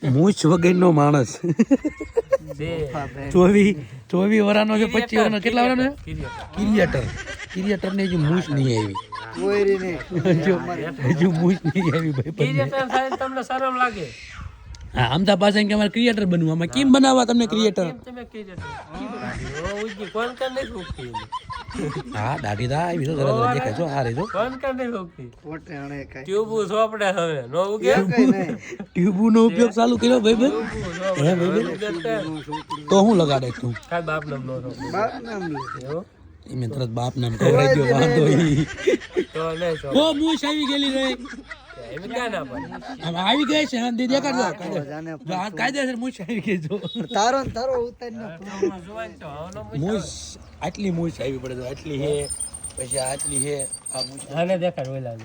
મૂછ વગરનો માણસ 24 વરાનો છે 25 વરાનો કેટલા વરાનો કિરિયાટર ને હજુ મૂછ નહીં આવી હજુ મૂછ નહીં આવી ભાઈ તમને શરમ લાગે હા આમદા પાસે કે અમારે ક્રિએટર બનવું આમાં કેમ બનાવવા તમને ક્રિએટર કોણ કર નહીં રોકતી હા દાઢી દા આવી તો જરા જરા દેખાય છો આ રે જો કોણ કર નહીં રોકતી ટ્યુબ સોપડે હવે નો ઉગે ટ્યુબ નો ઉપયોગ ચાલુ કર્યો ભાઈ હે ભાઈ તો હું લગાડે તું કાઈ બાપ નામ નો બાપ નામ લો એમે તરત બાપ નામ કવરાઈ ગયો વાંધો ઈ તો લે છો ઓ મૂછ આવી ગયેલી રે એમ ક્યાં ના પડે આમ આવી ગઈ છે આંધી દેખાડજો કાયદેસર મૂછ આવી ગઈ જો તારો ઉતાર ન જોવાન તો આવનો મૂછ આટલી મૂછ આવી પડે તો આટલી હે પછી આટલી હે આ મૂછ આને દેખાડ ઓલા